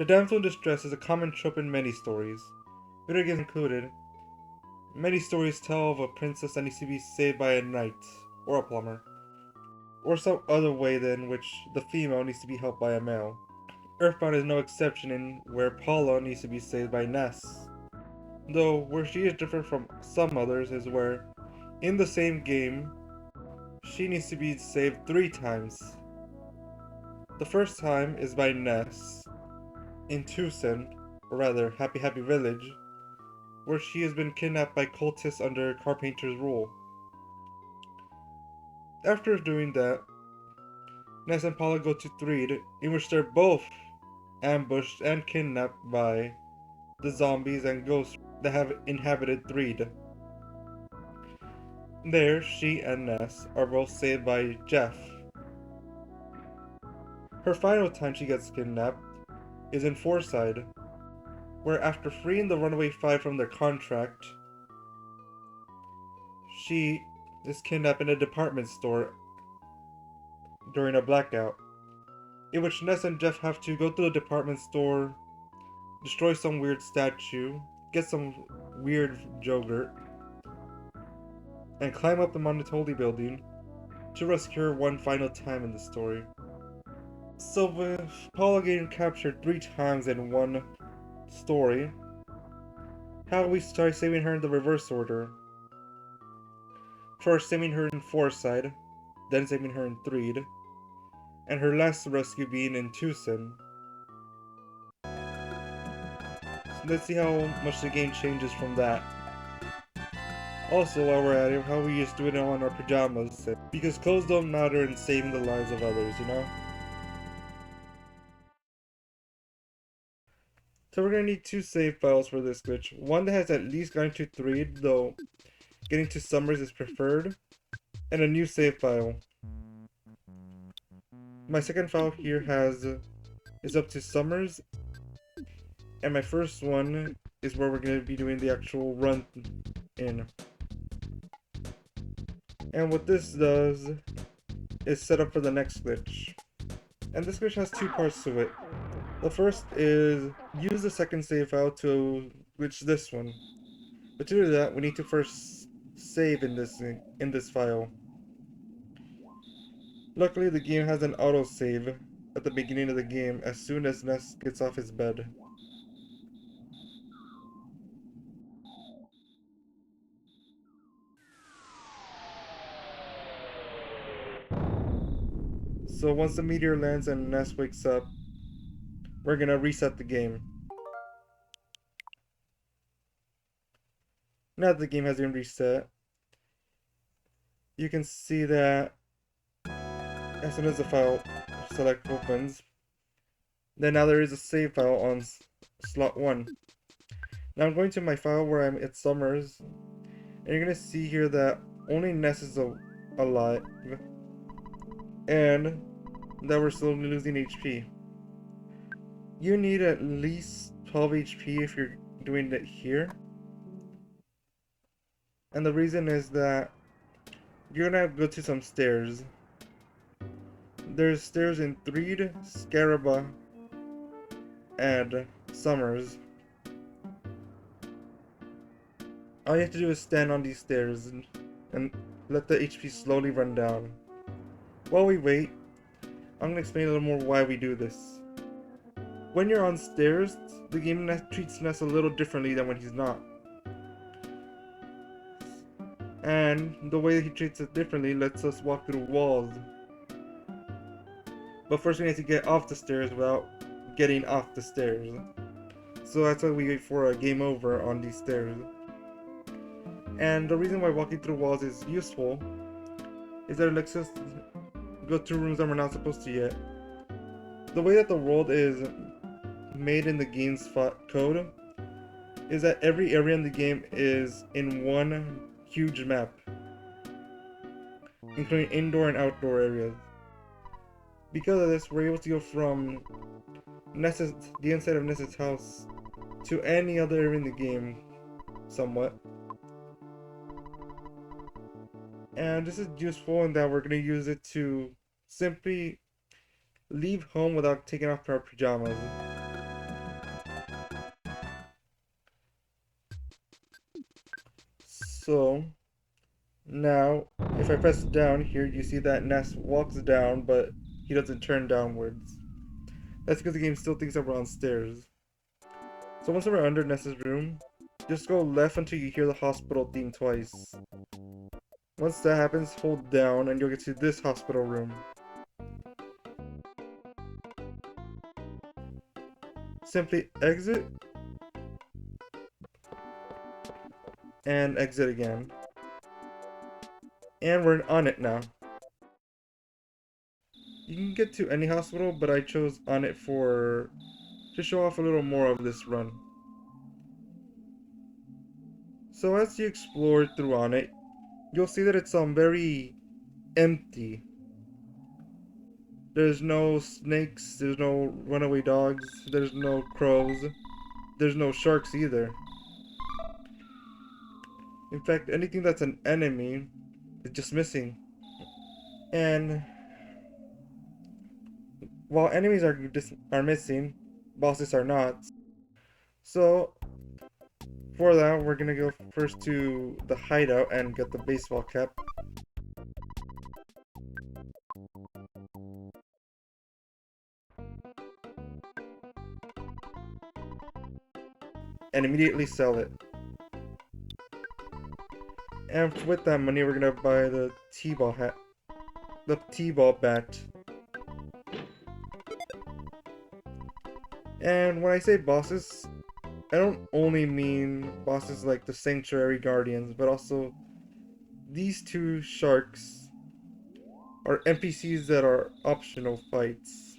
The damsel in distress is a common trope in many stories, video games included. Many stories tell of a princess that needs to be saved by a knight, or a plumber, or some other way in which the female needs to be helped by a male. Earthbound is no exception in where Paula needs to be saved by Ness. Though, where she is different from some others is where, in the same game, she needs to be saved 3 times. The first time is by Ness, in Twoson, or rather, Happy Happy Village, where she has been kidnapped by cultists under Carpenter's rule. After doing that, Ness and Paula go to Threed, in which they're both ambushed and kidnapped by the zombies and ghosts that have inhabited Threed. There, she and Ness are both saved by Jeff. Her final time she gets kidnapped is in Fourside, where after freeing the Runaway Five from their contract, she is kidnapped in a department store during a blackout, in which Ness and Jeff have to go to the department store, destroy some weird statue, get some weird yogurt, and climb up the Mount Holy building to rescue her one final time in the story. So with Paula getting captured 3 times in one story, how we start saving her in the reverse order. First saving her in Fourside, then saving her in Threed, and her last rescue being in Twoson. So let's see how much the game changes from that. Also, while we're at it, how we just do it on our pajamas, because clothes don't matter in saving the lives of others, you know? So we're gonna need 2 save files for this glitch. One that has at least gotten to Threed, though getting to Summers is preferred, and a new save file. My second file here is up to Summers, and my first one is where we're gonna be doing the actual run in. And what this does is set up for the next glitch. And this glitch has 2 parts to it. The first is use the second save file to glitch this one. But to do that, we need to first save in this file. Luckily, the game has an autosave at the beginning of the game as soon as Ness gets off his bed. So once the meteor lands and Ness wakes up, we're gonna reset the game. Now that the game has been reset, you can see that as soon as the file select opens, then now there is a save file on slot 1. Now I'm going to my file where I'm at Summers, and you're gonna see here that only Ness is alive, and that we're slowly losing HP. You need at least 12 HP if you're doing it here. And the reason is that you're gonna have to go to some stairs. There's stairs in Threed, Scaraba, and Summers. All you have to do is stand on these stairs and let the HP slowly run down. While we wait, I'm gonna explain a little more why we do this. When you're on stairs, the game treats Ness a little differently than when he's not. And the way he treats it differently lets us walk through walls. But first we need to get off the stairs without getting off the stairs. So that's why we wait for a game over on these stairs. And the reason why walking through walls is useful is that it lets us go to rooms that we're not supposed to yet. The way that the world is made in the game's code is that every area in the game is in one huge map, including indoor and outdoor areas. Because of this, we're able to go from the inside of Ness's house to any other area in the game, somewhat. And this is useful in that we're going to use it to simply leave home without taking off our pajamas. So now if I press down here, you see that Ness walks down, but he doesn't turn downwards. That's because the game still thinks that we're on stairs. So once we're under Ness's room, just go left until you hear the hospital theme twice. Once that happens, hold down and you'll get to this hospital room. Simply exit and exit again. And we're on it now. You can get to any hospital, but I chose on it to show off a little more of this run. So as you explore through on it, you'll see that it's very empty. There's no snakes, there's no runaway dogs, there's no crows, there's no sharks either. In fact, anything that's an enemy is just missing. And while enemies are missing, bosses are not. So for that, we're gonna go first to the hideout and get the baseball cap. And immediately sell it. And with that money, we're gonna buy the T-ball hat, the T-ball bat. And when I say bosses, I don't only mean bosses like the Sanctuary Guardians, but also these two sharks are NPCs that are optional fights.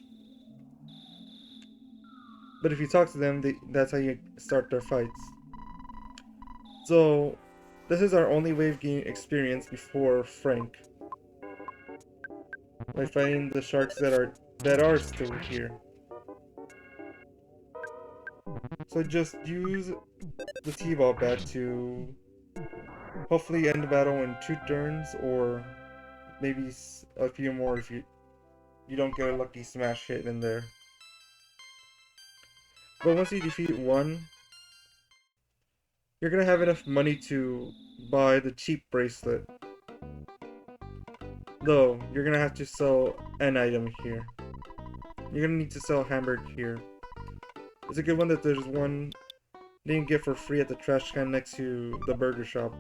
But if you talk to them, that's how you start their fights. So this is our only way of gaining experience before Frank, by fighting the sharks that are still here. So just use the T-ball bat to hopefully end the battle in 2 turns, or maybe a few more if you don't get a lucky smash hit in there. But once you defeat one, you're gonna have enough money to buy the cheap bracelet. Though, you're gonna have to sell an item here. You're gonna need to sell hamburger here. It's a good one that there's one that you can get for free at the trash can next to the burger shop.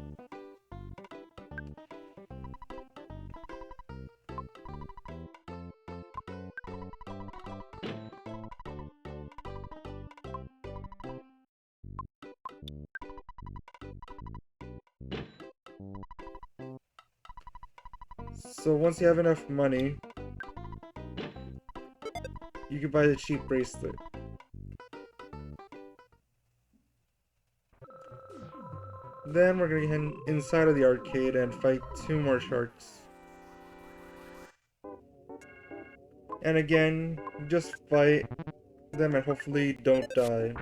So once you have enough money, you can buy the cheap bracelet. Then we're gonna get inside of the arcade and fight 2 more sharks. And again, just fight them and hopefully don't die.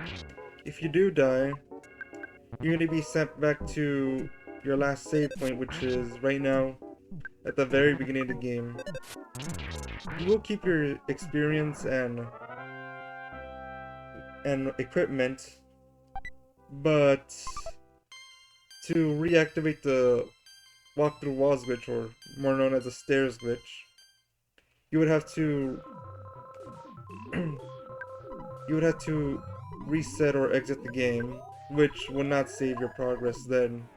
If you do die, you're gonna be sent back to your last save point, which is right now at the very beginning of the game. You will keep your experience and equipment, but to reactivate the walk through walls glitch, or more known as the stairs glitch, you would have to reset or exit the game, which will not save your progress then.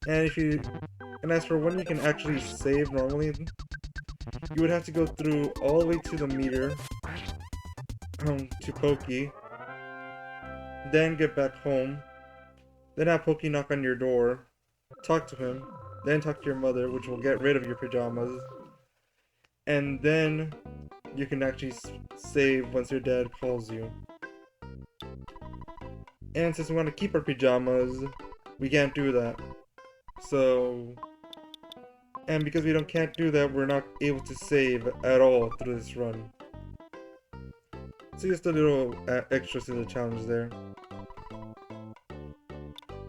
And as for when you can actually save normally, you would have to go through all the way to the meter, to Pokey, then get back home, then have Pokey knock on your door, talk to him, then talk to your mother, which will get rid of your pajamas, and then you can actually save once your dad calls you. And since we want to keep our pajamas, we can't do that. So, and because we can't do that, we're not able to save at all through this run. So just a little extra to the challenge there.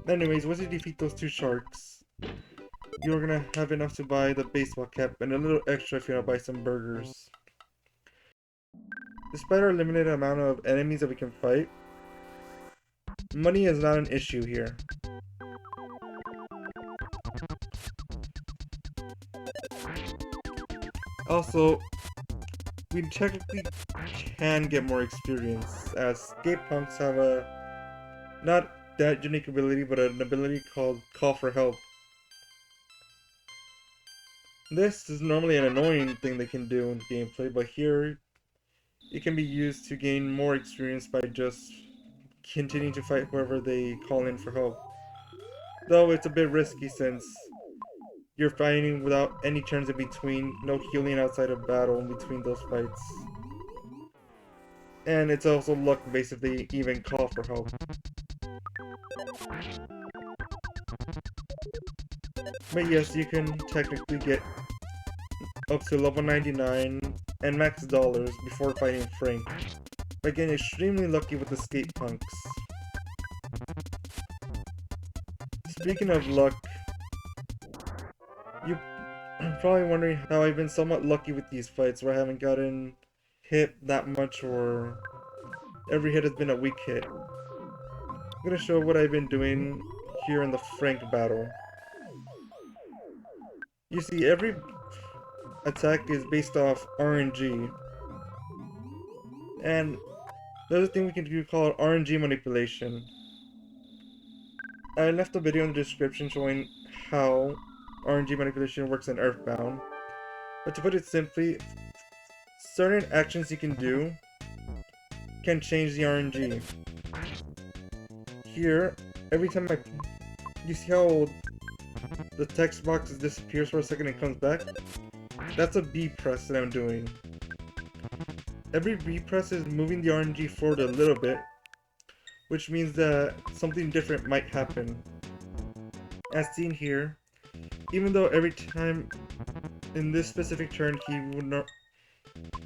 Anyways, once you defeat those 2 sharks, you're gonna have enough to buy the baseball cap and a little extra if you wanna buy some burgers. Despite our limited amount of enemies that we can fight, money is not an issue here. Also, we technically can get more experience, as skate punks have a not that unique ability, but an ability called Call for Help. This is normally an annoying thing they can do in gameplay, but here it can be used to gain more experience by just continuing to fight whoever they call in for help. Though it's a bit risky since you're fighting without any turns in between, no healing outside of battle in between those fights. And it's also luck based if they even call for help. But yes, you can technically get up to level 99 and max dollars before fighting Frank, by getting extremely lucky with the skate punks. Speaking of luck, you're probably wondering how I've been somewhat lucky with these fights where I haven't gotten hit that much or every hit has been a weak hit. I'm gonna show what I've been doing here in the Frank battle. You see, every attack is based off RNG. And there's a thing we can do called RNG manipulation. I left a video in the description showing how RNG manipulation works in Earthbound. But to put it simply, certain actions you can do can change the RNG. Here, every time you see how the text box disappears for a second and comes back? That's a B press that I'm doing. Every B press is moving the RNG forward a little bit, which means that something different might happen. As seen here, even though every time in this specific turn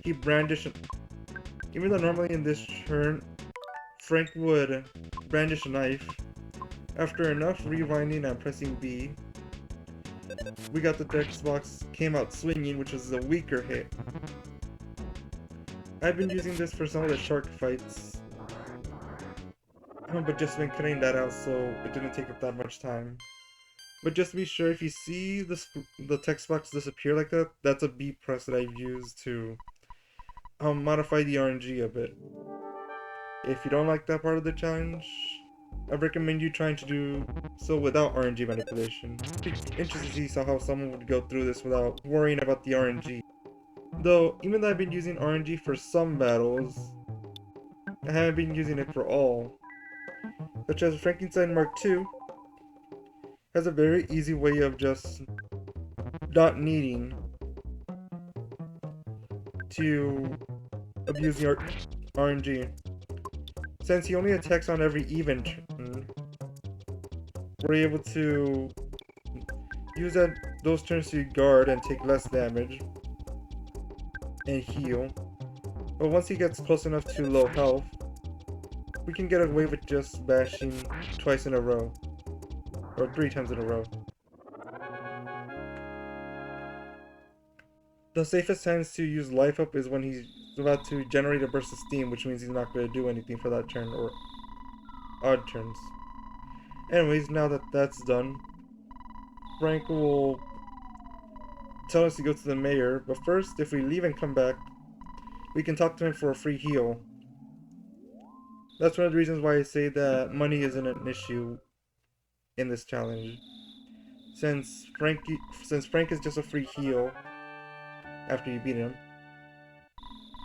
he brandish, even though normally in this turn Frank would brandish a knife, after enough rewinding and pressing B, we got the text box came out swinging, which was a weaker hit. I've been using this for some of the shark fights, but just been cutting that out so it didn't take up that much time. But just to be sure, if you see the text box disappear like that, that's a B press that I've used to modify the RNG a bit. If you don't like that part of the challenge, I recommend you trying to do so without RNG manipulation. It'd be interesting to see how someone would go through this without worrying about the RNG. Though, even though I've been using RNG for some battles, I haven't been using it for all. Such as Frankenstein Mark II has a very easy way of just not needing to abuse the RNG. Since he only attacks on every even turn, we're able to use those turns to guard and take less damage and heal. But once he gets close enough to low health, we can get away with just bashing twice in a row. Or 3 times in a row. The safest times to use life up is when he's about to generate a burst of steam, which means he's not going to do anything for that turn, or odd turns. Anyways, now that that's done, Frank will tell us to go to the mayor, but first, if we leave and come back, we can talk to him for a free heal. That's one of the reasons why I say that money isn't an issue in this challenge. Since Frank is just a free heal after you beat him,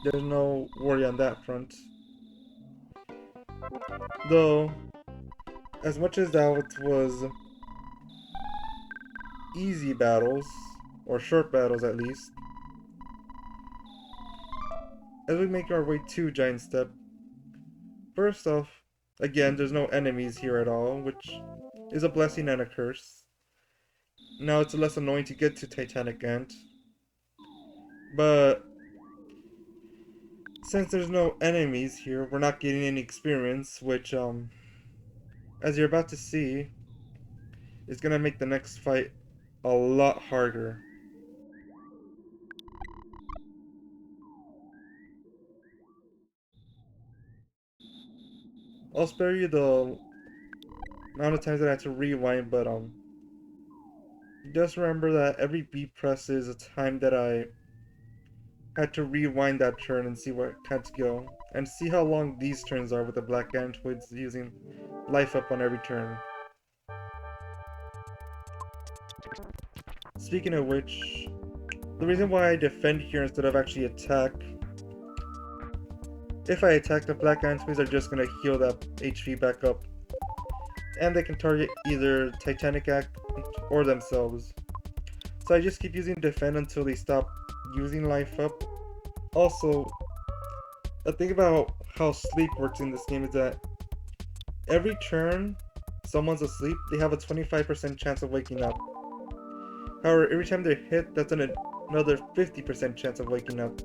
there's no worry on that front. Though, as much as that was easy battles, or short battles at least, as we make our way to Giant Step, first off, again, there's no enemies here at all, which is a blessing and a curse. Now it's less annoying to get to Titanic Ant, but since there's no enemies here, we're not getting any experience, which, as you're about to see, is gonna make the next fight a lot harder. I'll spare you the amount of times that I had to rewind, but just remember that every B press is a time that I had to rewind that turn and see where it had to go, and see how long these turns are with the black androids using life up on every turn. Speaking of which, the reason why I defend here instead of actually attack, if I attack, the black androids are just gonna heal that HP back up, and they can target either Titanic Act or themselves. So I just keep using defend until they stop using life up. Also, the thing about how sleep works in this game is that every turn someone's asleep, they have a 25% chance of waking up. However, every time they're hit, that's another 50% chance of waking up.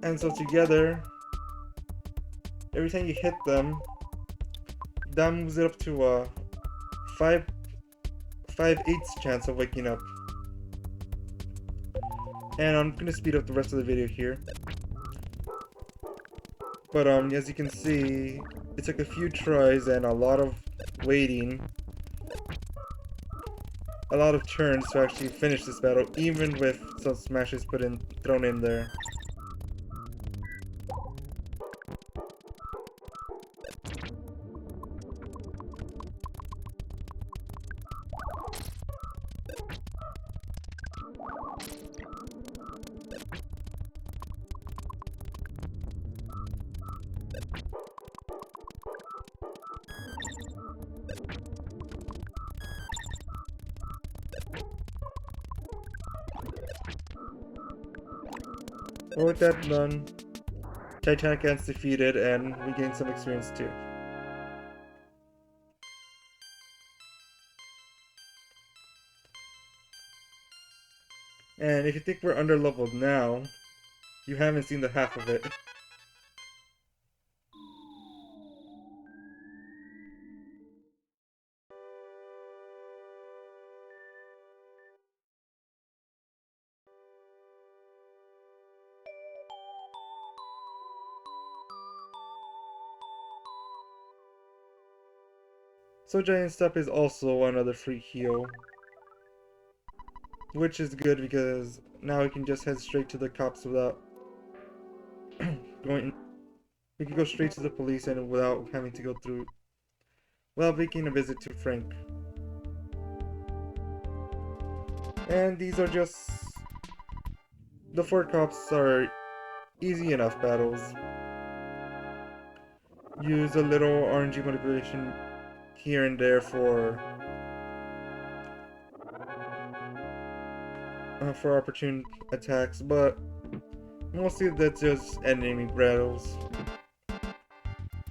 And so together, every time you hit them, that moves it up to a 5/8 chance of waking up. And I'm gonna speed up the rest of the video here. But as you can see, it took a few tries and a lot of waiting, a lot of turns to actually finish this battle, even with some smashes thrown in there. But with that done, Titanic Ant's defeated, and we gain some experience too. And if you think we're under-leveled now, you haven't seen the half of it. So Giant Step is also another free heal, which is good because now we can just head straight to the cops without going. We can go straight to the police and without having to go through, without making a visit to Frank. And these are just, the 4 cops are easy enough battles. Use a little RNG manipulation here and there for opportune attacks, but mostly that's just enemy battles.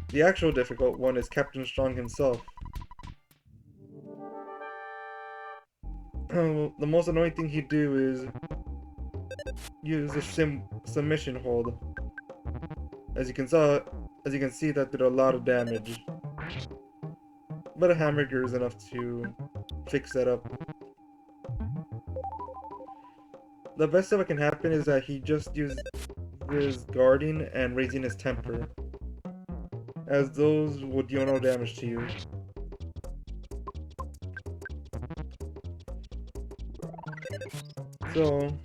The actual difficult one is Captain Strong himself. The most annoying thing he'd do is use a submission hold. As you can see, that did a lot of damage. But a hamburger is enough to fix that up. The best that can happen is that he just uses guarding and raising his temper, as those will deal no damage to you. So,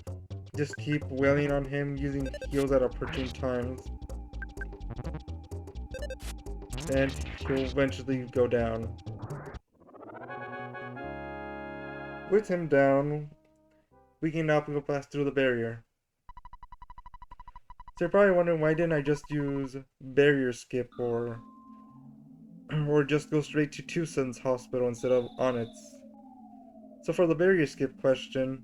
just keep wailing on him using heals at opportune times, and he'll eventually go down. With him down, we can now go past through the barrier. So you're probably wondering, why didn't I just use barrier skip or just go straight to Twoson's hospital instead of Onnit's? So for the barrier skip question,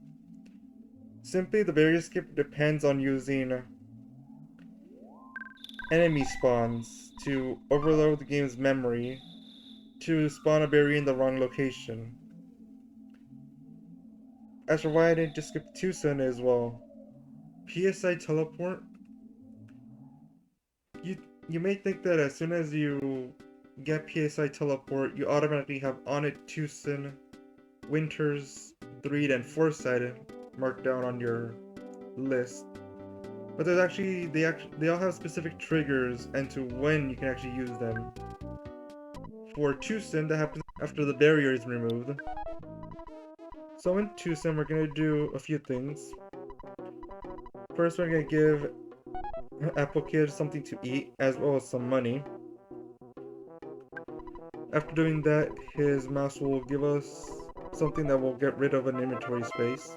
simply the barrier skip depends on using enemy spawns to overload the game's memory to spawn a barrier in the wrong location. As for why I didn't just skip Twoson as well, PSI teleport, you may think that as soon as you get PSI teleport, you automatically have Onnit, Twoson, Winters, Threed, and Fourside marked down on your list. But there's actually, they all have specific triggers and to when you can actually use them. for Twoson that happens after the barrier is removed. So in Twoson, we're gonna do a few things. First, we're gonna give Apple Kid something to eat, as well as some money. After doing that, his mouse will give us something that will get rid of an inventory space.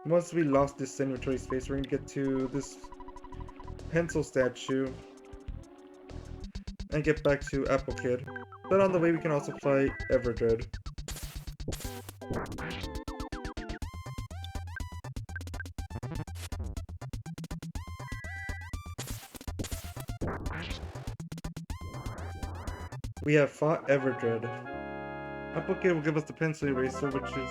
Once we lost this inventory space, we're gonna get to this pencil statue and get back to Apple Kid. But on the way, we can also fight Everdread. We have fought Everdread. Apple Kid will give us the pencil eraser, which is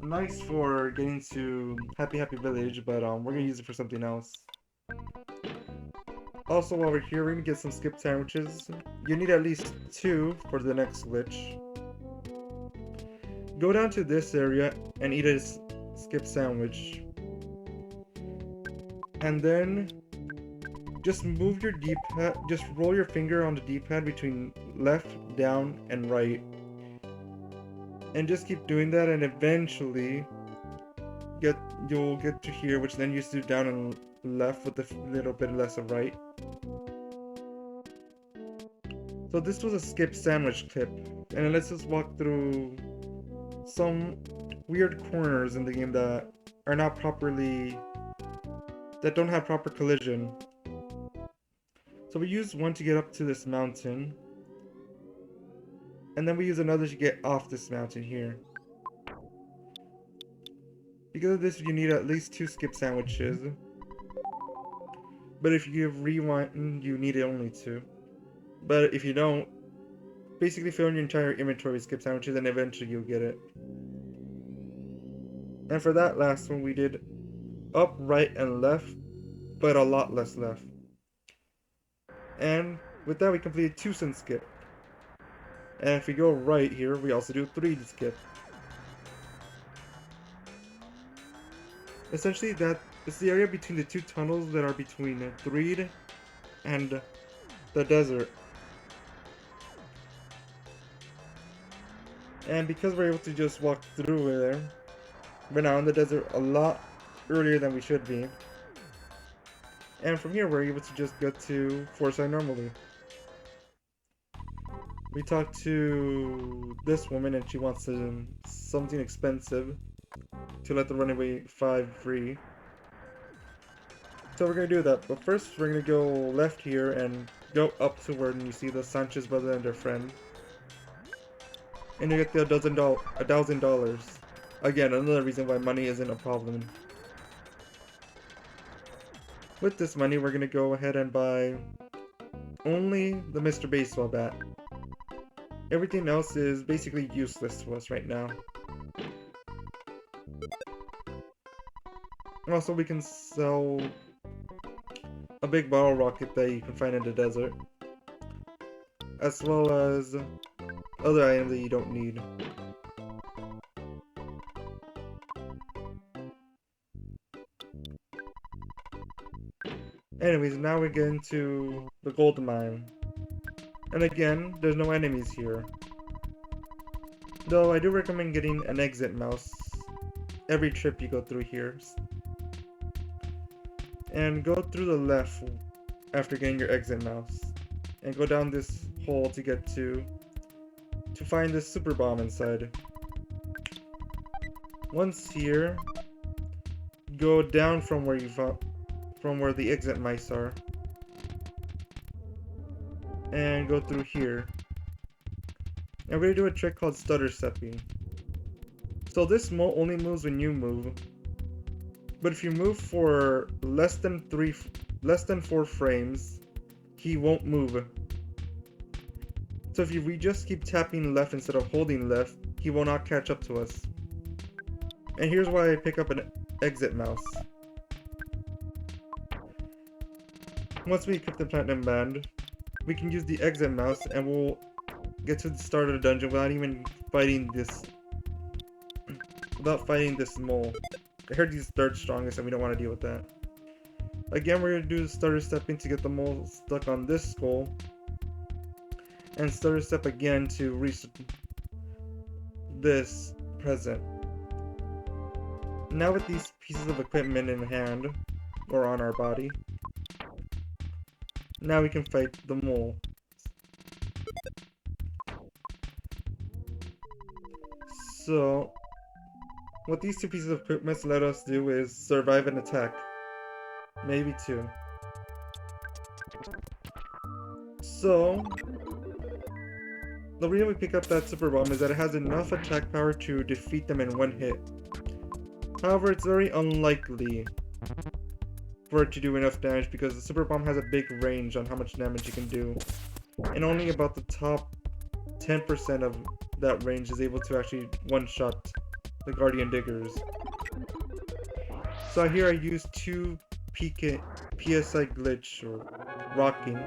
nice for getting to Happy Village, but we're gonna use it for something else. Also, while we're here, we're gonna get some skip sandwiches. You need at least 2 for the next glitch. Go down to this area and eat a skip sandwich. And then just move your D-pad, just roll your finger on the D-pad between left, down, and right. And just keep doing that, and eventually you'll get to here, which then you do down and left with a little bit less of right. So this was a skip sandwich clip, and let's just walk through some weird corners in the game that are not properly, that don't have proper collision. So we use one to get up to this mountain, and then we use another to get off this mountain here. Because of this, you need at least 2 skip sandwiches. But if you rewind, you need only 2. But if you don't, basically fill in your entire inventory with skip sandwiches and eventually you'll get it. And for that last one, we did up, right, and left, but a lot less left. And with that, we completed Twoson skip. And if we go right here, we also do Threed skip. Essentially, that is the area between the 2 tunnels that are between Threed and the desert. And because we're able to just walk through there, we're now in the desert a lot earlier than we should be. And from here, we're able to just get to Fourside normally. We talked to this woman and she wants something expensive to let the Runaway 5 free. So we're going to do that, but first we're going to go left here and go up to where you see the Sanchez brother and their friend. And you get the $1,000. Again, another reason why money isn't a problem. With this money, we're going to go ahead and buy only the Mr. Baseball bat. Everything else is basically useless to us right now. Also, we can sell a big bottle rocket that you can find in the desert, as well as other items that you don't need. Anyways, now we get into the gold mine. And again, there's no enemies here. Though I do recommend getting an exit mouse every trip you go through here. And go through the left after getting your exit mouse. And go down this hole to get to find this super bomb inside. Once here, go down from where you found, from where the exit mice are, and go through here. And we're gonna do a trick called stutter stepping. So this only moves when you move, but if you move for less than 4 frames, he won't move. So if we just keep tapping left instead of holding left, he will not catch up to us. And here's why I pick up an exit mouse. Once we equip the platinum band, we can use the exit mouse and we'll get to the start of the dungeon without even fighting this mole. I heard he's 3rd strongest and we don't want to deal with that. Again, we're going to do the stutter stepping to get the mole stuck on this skull. and stutter step again to reach this present. Now with these pieces of equipment in hand, or on our body, now we can fight the mole. So, what these two pieces of equipment let us do is survive an attack. Maybe two. So, the reason we pick up that super bomb is that it has enough attack power to defeat them in one hit. However, it's very unlikely for it to do enough damage because the super bomb has a big range on how much damage it can do, and only about the top 10% of that range is able to actually one-shot the Guardian Diggers. So here I use 2 PSI glitch or rocking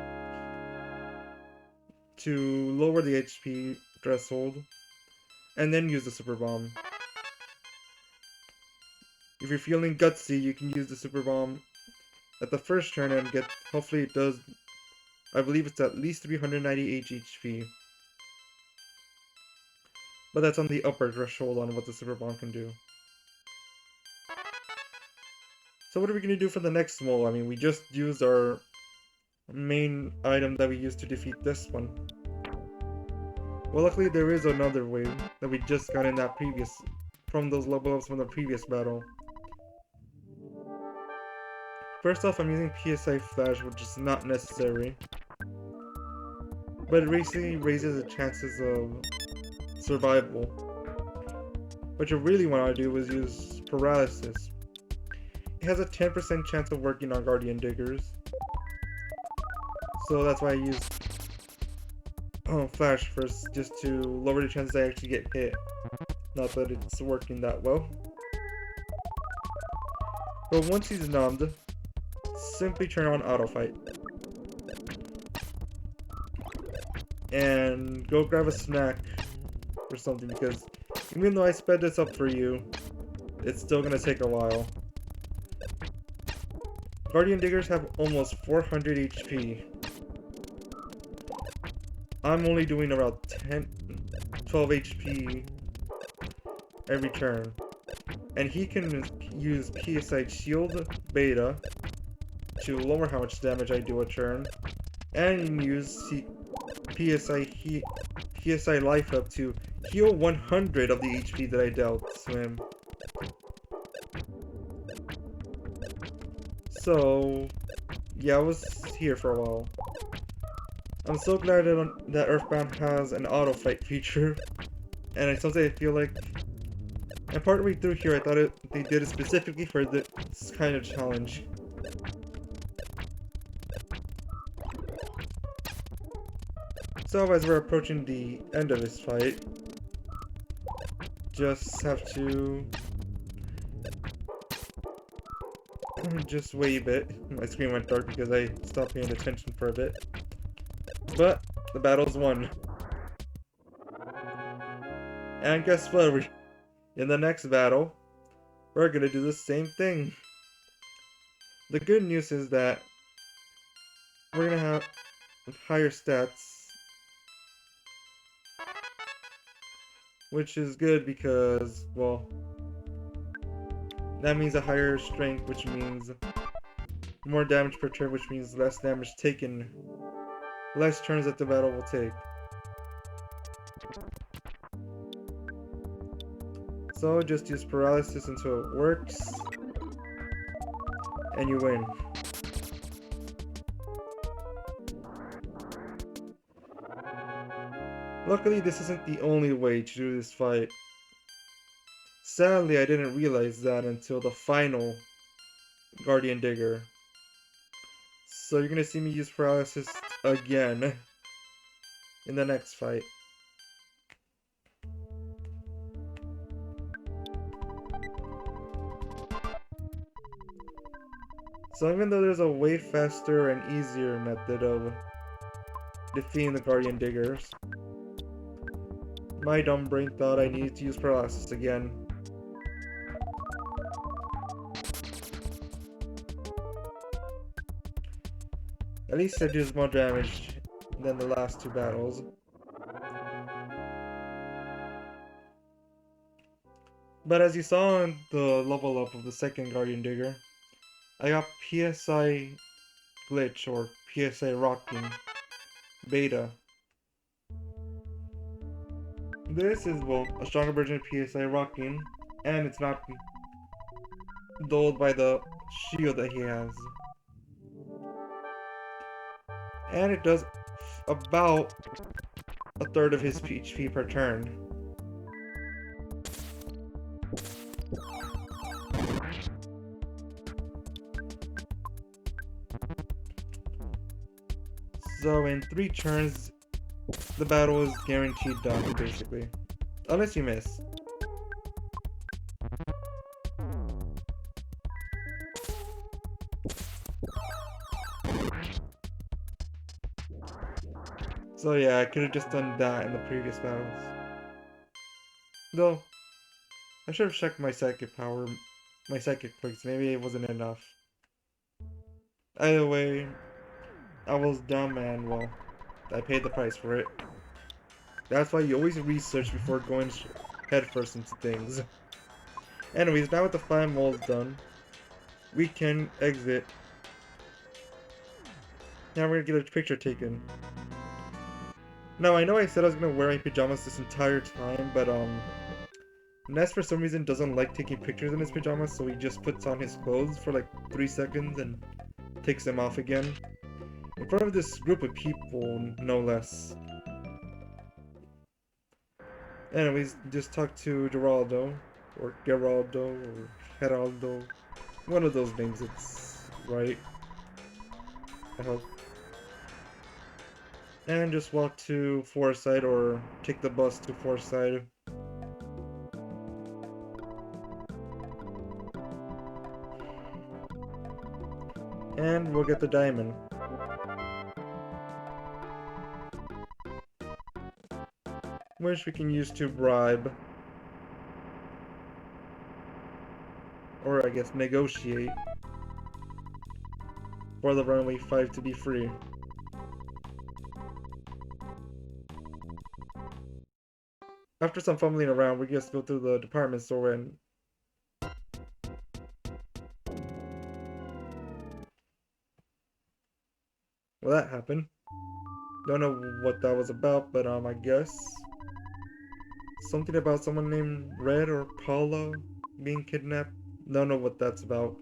to lower the HP threshold, and then use the super bomb. If you're feeling gutsy, you can use the super bomb at the first turn and get, hopefully it does, I believe it's at least 390 HP. But that's on the upper threshold on what the super bomb can do. So what are we going to do for the next mole? I mean, we just used our main item that we used to defeat this one. Well, luckily there is another way that we just got in that from those level ups from the previous battle. First off, I'm using PSI Flash, which is not necessary, but it basically raises the chances of survival. What you really want to do is use Paralysis. It has a 10% chance of working on Guardian Diggers, so that's why I use Flash first, just to lower the chances I actually get hit. Not that it's working that well. But once he's numbed, simply turn on Auto Fight. And go grab a snack or something, because even though I sped this up for you, it's still gonna take a while. Guardian Diggers have almost 400 HP. I'm only doing about 12 HP every turn. And he can use PSI Shield Beta to lower how much damage I do a turn. And you can use PSI Life Up to heal 100 of the HP that I dealt to him. So, yeah, I was here for a while. I'm so glad that Earthbound has an auto fight feature, and sometimes I feel like, and partway through here I thought they did it specifically for this kind of challenge. So as we're approaching the end of this fight, just have to just wait a bit. My screen went dark because I stopped paying attention for a bit. But the battle's won. And guess what? In the next battle, we're gonna do the same thing. The good news is that we're gonna have higher stats, which is good because, well, that means a higher strength, which means more damage per turn, which means less damage taken, less turns that the battle will take. So just use Paralysis until it works, and you win. Luckily, this isn't the only way to do this fight. Sadly, I didn't realize that until the final Guardian Digger. So you're gonna see me use Paralysis again in the next fight. So even though there's a way faster and easier method of defeating the Guardian Diggers, my dumb brain thought I needed to use Paralysis again. At least I did more damage than the last two battles. But as you saw in the level up of the second Guardian Digger, I got PSI Glitch or PSI Rocking Beta. This is, well, a stronger version of PSI Rocking, and it's not dulled by the shield that he has. And it does about a third of his HP per turn. So in 3 turns, the battle is guaranteed done, basically. Unless you miss. So yeah, I could have just done that in the previous battles. Though, I should have checked my psychic power, my psychic clicks, maybe it wasn't enough. Either way, I was dumb and, well, I paid the price for it. That's why you always research before going headfirst into things. Anyways, now with the 5 moles done, we can exit. Now we're gonna get a picture taken. Now, I know I said I was gonna wear my pajamas this entire time, but, Ness for some reason doesn't like taking pictures in his pajamas, so he just puts on his clothes for like 3 seconds and takes them off again. In front of this group of people, no less. Anyways, just talk to Geraldo, or Geraldo, or Geraldo. One of those names, it's right. I hope. And just walk to Fourside, or take the bus to Fourside. And we'll get the diamond. Which we can use to bribe. Or I guess negotiate. For the runway 5 to be free. After some fumbling around, we just go through the department store and... well, that happened. Don't know what that was about, but I guess... something about someone named Red or Paula being kidnapped. Don't know what that's about.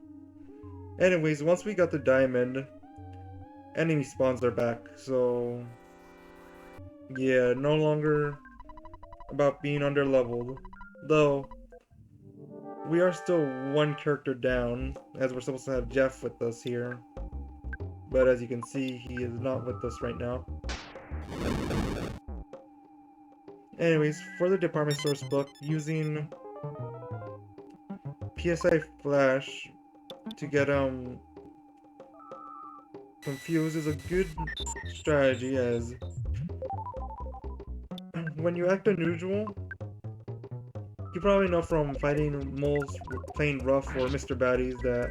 Anyways, once we got the diamond, enemy spawns are back, so... yeah, no longer about being underleveled. Though, we are still 1 character down, as we're supposed to have Jeff with us here. But as you can see, he is not with us right now. Anyways, for the department store book, using PSI Flash to get confused is a good strategy, as when you act unusual, you probably know from fighting moles playing rough or Mr. Baddies that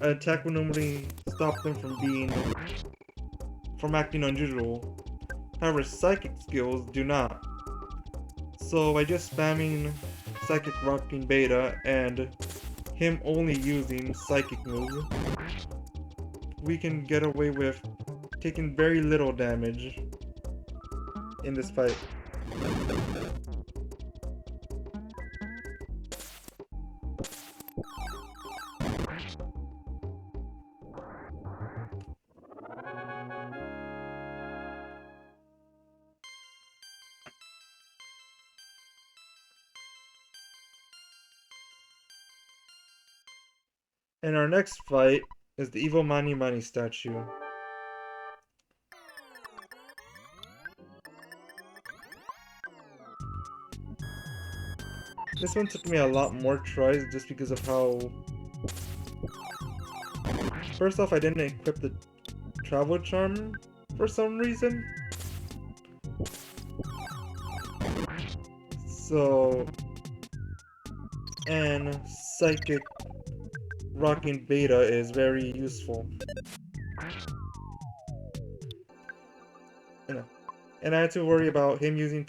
an attack will normally stop them from acting unusual. However, psychic skills do not. So by just spamming Psychic Rocking Beta and him only using psychic moves, we can get away with taking very little damage in this fight. And our next fight is the evil Mani Mani statue. This one took me a lot more tries just because of how... first off, I didn't equip the travel charm for some reason. So... and Psychic Rocking Beta is very useful. And I had to worry about him using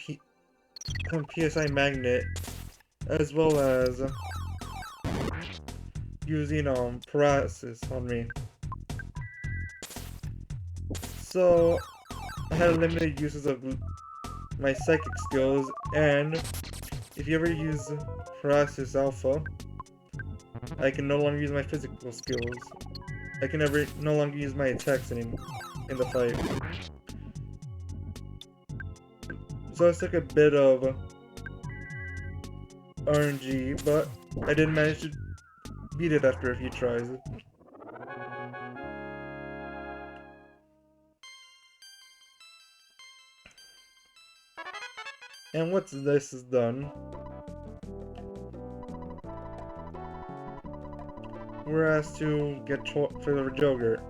PSI Magnet as well as using paralysis on me. So I had limited uses of my psychic skills, and if you ever use paralysis alpha, I can no longer use my physical skills. I can no longer use my attacks anymore in the fight. So it took a bit of RNG, but I did manage to beat it after a few tries. And once this is done, we're asked to get flavored yogurt.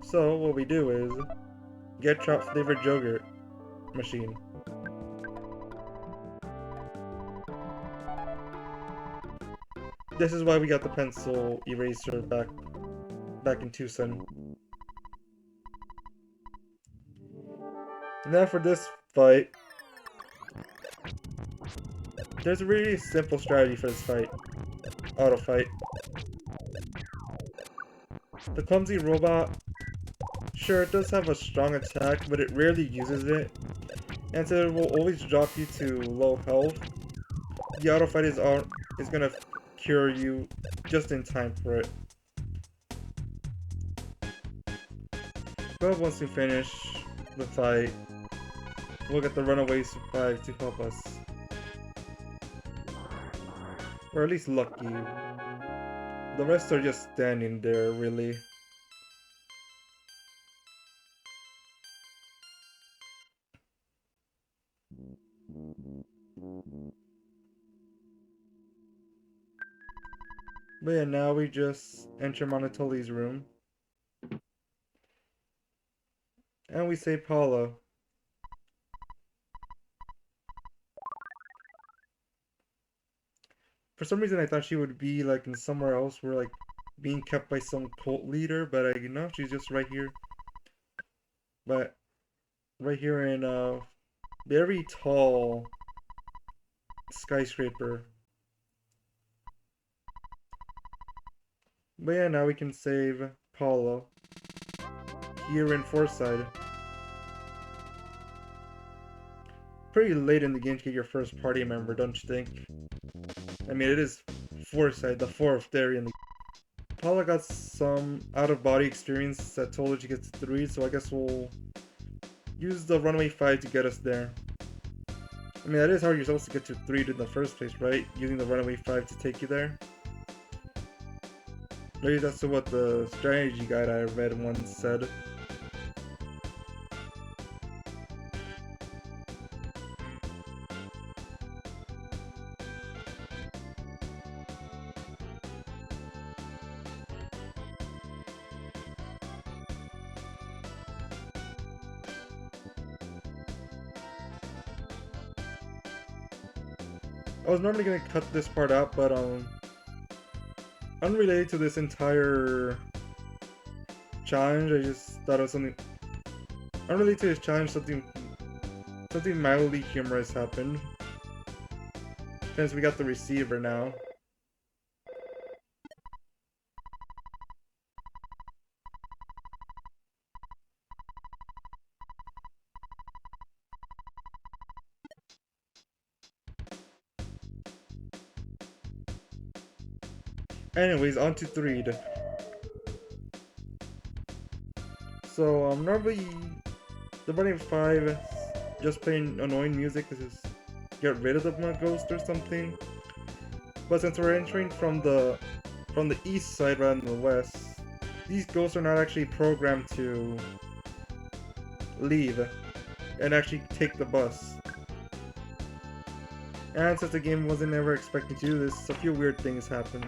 So what we do is get flavored yogurt machine. This is why we got the pencil eraser back in Twoson. Now for this fight, there's a really simple strategy for this fight. Auto fight. The clumsy robot, sure, it does have a strong attack, but it rarely uses it, and so it will always drop you to low health. The auto fight is gonna cure you just in time for it. But once we finish the fight, we'll get the runaway survive to help us. Or at least lucky. The rest are just standing there, really. But yeah, now we just enter Monotoli's room. And we say Paula. For some reason I thought she would be like in somewhere else where like being kept by some cult leader, but no, she's just right here. But right here in a very tall skyscraper. But yeah, now we can save Paula here in Fourside. Pretty late in the game to get your first party member, don't you think? I mean, it is Fourside, the fourth area in the Paula got some out-of-body experience that told her she gets 3, so I guess we'll use the Runaway 5 to get us there. I mean, that is how you're supposed to get to Threed in the first place, right? Using the Runaway 5 to take you there. Maybe that's what the strategy guide I read once said. I was normally gonna cut this part out, but unrelated to this entire challenge, I just thought of something unrelated to this challenge. Something mildly humorous happened since we got the receiver now. Anyways, on to Threed. So, normally, the Running 5 just playing annoying music is just get rid of the ghost or something. But since we're entering from the east side rather than the west, these ghosts are not actually programmed to leave and actually take the bus. And since the game wasn't ever expecting to do this, a few weird things happen.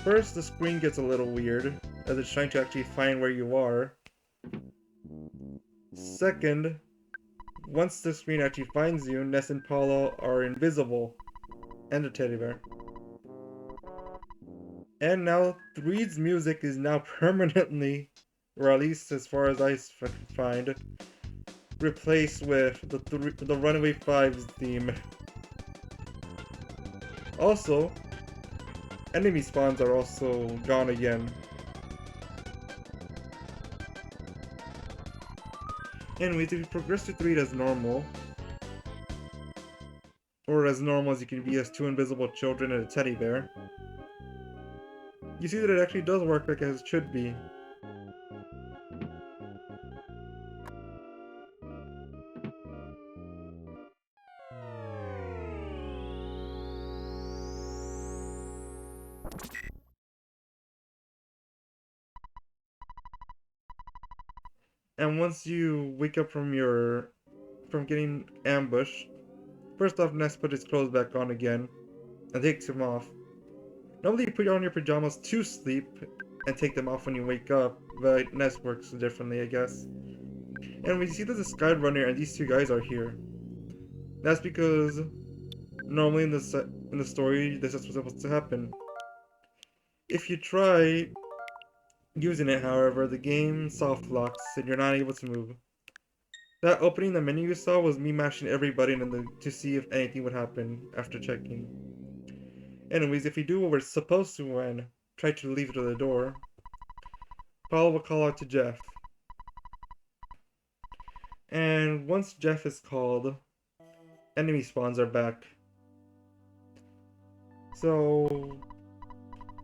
First, the screen gets a little weird, as it's trying to actually find where you are. Second, once the screen actually finds you, Ness and Paula are invisible, and the teddy bear. And now, Threed's music is now permanently, or at least as far as I find, replaced with the Runaway 5's theme. Also, enemy spawns are also gone again. Anyways, if you progress to Threed as normal, or as normal as you can be as two invisible children and a teddy bear, you see that it actually does work like as it should be. And once you wake up from getting ambushed, first off, Ness put his clothes back on again and takes them off. Normally you put on your pajamas to sleep and take them off when you wake up, but Ness works differently, I guess. And we see that the Skyrunner and these two guys are here. That's because normally in the story this is what's supposed to happen. If you try using it, however, the game soft locks and you're not able to move. That opening the menu you saw was me mashing every button to see if anything would happen after checking. Anyways, if we do what we're supposed to and try to leave through the door, Paula will call out to Jeff. And once Jeff is called, enemy spawns are back. So,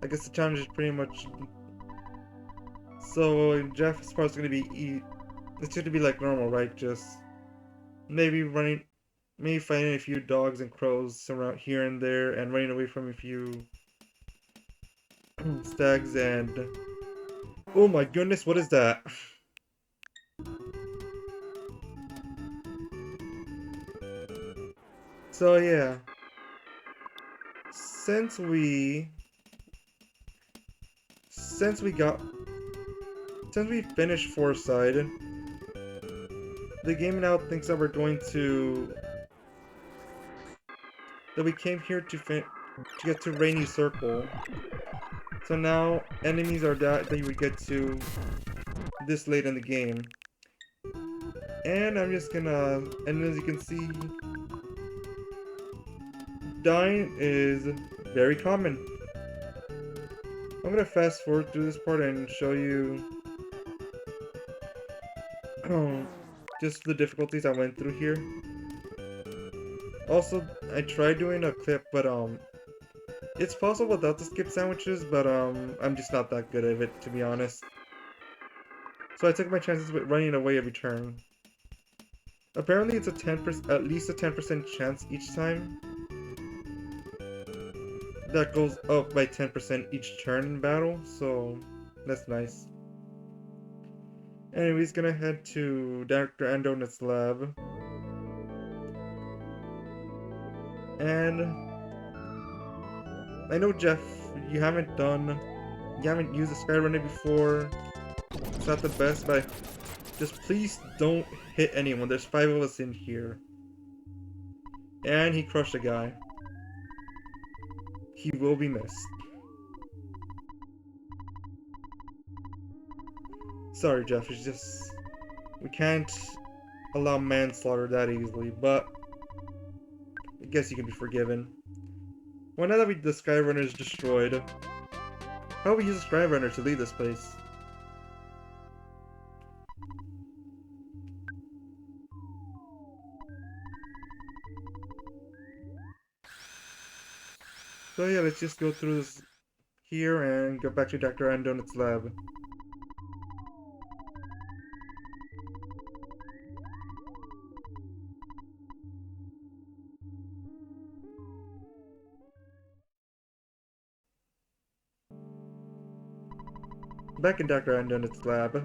I guess the challenge is pretty much... So, Jeff's part's gonna be... It's gonna be like normal, right? Just maybe fighting a few dogs and crows around here and there, and running away from a few stags and... Oh my goodness, what is that? So yeah, since we finished Fourside, the game now thinks that we came here to get to Rainy Circle. So now enemies are that you would get to this late in the game. And I'm just gonna, and as you can see, dying is very common. I'm gonna fast forward through this part and show you just the difficulties I went through here. Also, I tried doing a clip, but it's possible without the skip sandwiches, but I'm just not that good at it, to be honest. So I took my chances with running away every turn. Apparently it's at least a 10% chance each time. That goes up by 10% each turn in battle, so that's nice. Anyways, gonna head to Dr. Andonut's lab. And I know, Jeff, you haven't used the Skyrunner before. It's not the best, but just please don't hit anyone. There's 5 of us in here. And he crushed a guy. He will be missed. Sorry, Jeff, it's just... We can't allow manslaughter that easily, but... I guess you can be forgiven. Well, now that the Skyrunner is destroyed, how do we use the Skyrunner to leave this place? So yeah, let's just go through this here and go back to Dr. Andonut's lab. Back in Dr. Andonut's lab,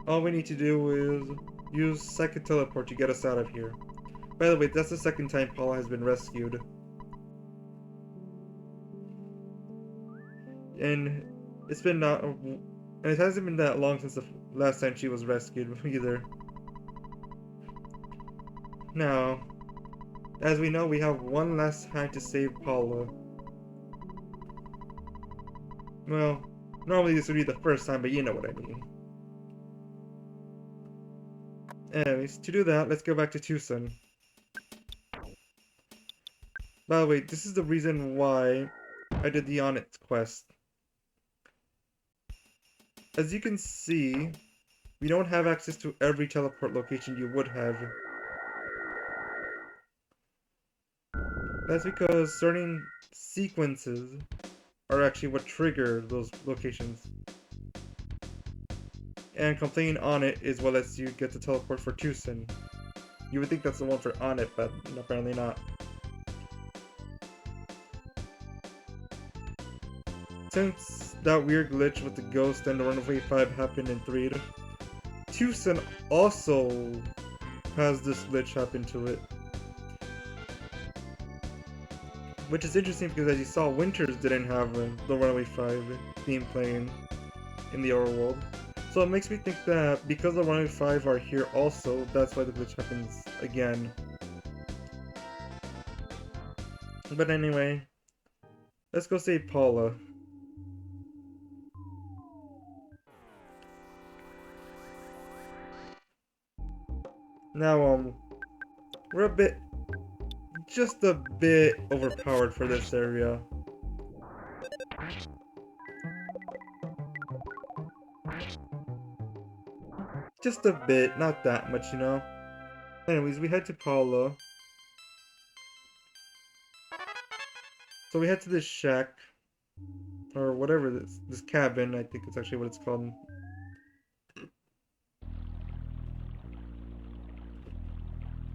all we need to do is use Psychic Teleport to get us out of here. By the way, that's the second time Paula has been rescued. And it hasn't been that long since the last time she was rescued either. Now, as we know, we have one last time to save Paula. Well, normally this would be the first time, but you know what I mean. Anyways, to do that, let's go back to Twoson. By the way, this is the reason why I did the On It quest. As you can see, we don't have access to every teleport location you would have. That's because certain sequences are actually what trigger those locations. And completing On It is what lets you get the teleport for Twoson. You would think that's the one for On It, but apparently not. Since that weird glitch with the ghost and the Runaway 5 happened in Threed, Twoson also has this glitch happen to it. Which is interesting because as you saw, Winters didn't have the Runaway 5 theme playing in the overworld. So it makes me think that because the Runaway 5 are here also, that's why the glitch happens again. But anyway, let's go save Paula. Now, we're just a bit overpowered for this area. Just a bit, not that much, you know? Anyways, we head to Paula. So we head to this shack, or whatever this cabin, I think it's actually what it's called.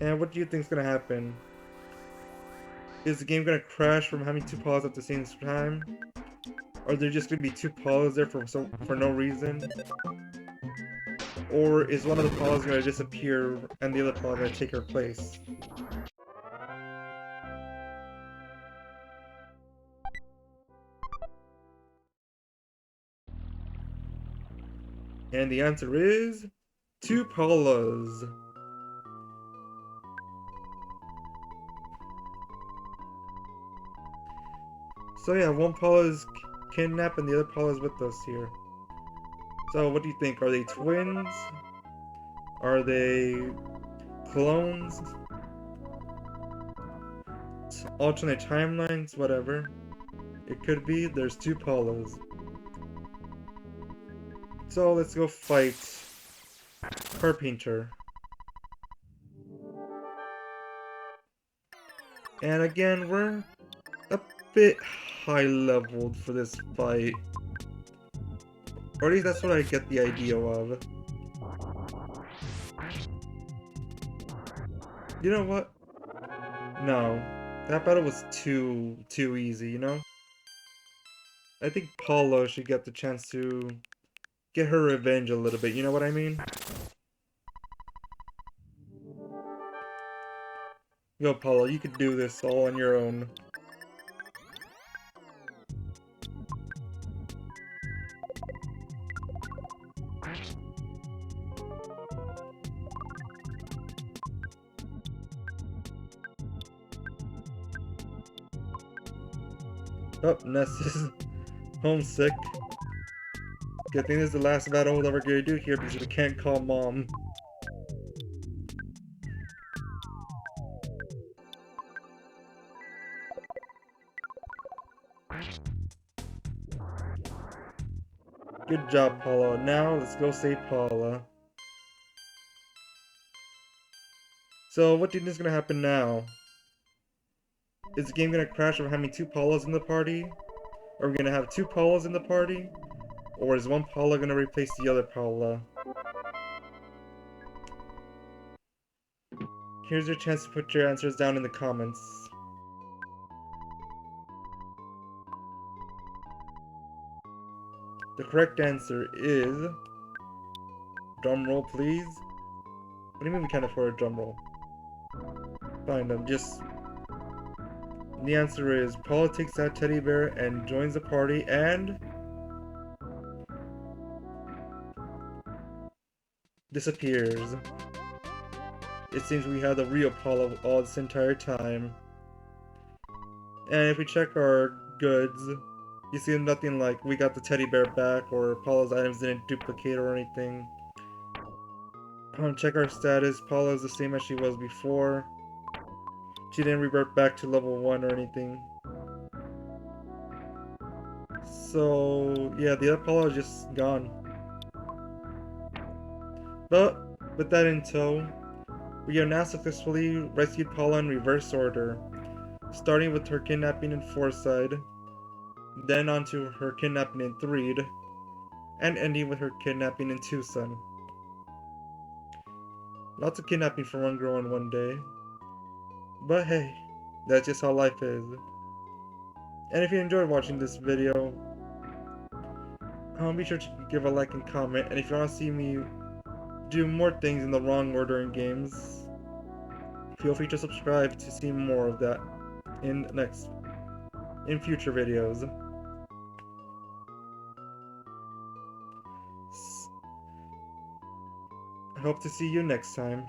And what do you think's gonna happen? Is the game gonna crash from having two Paulas at the same time? Are there just gonna be two Paulas there for no reason? Or is one of the Paulas gonna disappear and the other Paula gonna take her place? And the answer is two Paulas. So yeah, one Paula is kidnapped and the other Paula is with us here. So what do you think? Are they twins? Are they clones? Alternate timelines? Whatever. It could be. There's two Paulas. So let's go fight Carpenter. And again, we're a bit high-leveled for this fight. Or at least that's what I get the idea of. You know what? No. That battle was too easy, you know? I think Paula should get the chance to get her revenge a little bit, you know what I mean? Yo, Paula, you could do this all on your own. Oh, Ness is homesick. Good thing this is the last battle that we're gonna do here because we can't call Mom. Good job, Paula. Now, let's go save Paula. So, what do you think is gonna happen now? Is the game gonna crash from having two Paulas in the party? Are we gonna have two Paulas in the party? Or is one Paula gonna replace the other Paula? Here's your chance to put your answers down in the comments. The correct answer is... Drum roll, please. What do you mean we can't afford a drum roll? Fine, just... The answer is Paula takes that teddy bear and joins the party and... disappears. It seems we had the real Paula all this entire time. And if we check our goods, you see nothing like we got the teddy bear back or Paula's items didn't duplicate or anything. Check our status. Paula is the same as she was before. she didn't revert back to level 1 or anything. So yeah, the other Paula is just gone. But with that in tow, we have now successfully rescued Paula in reverse order, starting with her kidnapping in Fourside, then onto her kidnapping in Threed, and ending with her kidnapping in Twoson. Lots of kidnapping for one girl in one day. But hey, that's just how life is. And if you enjoyed watching this video, be sure to give a like and comment, and if you want to see me do more things in the wrong order in games, feel free to subscribe to see more of that in future videos. I hope to see you next time.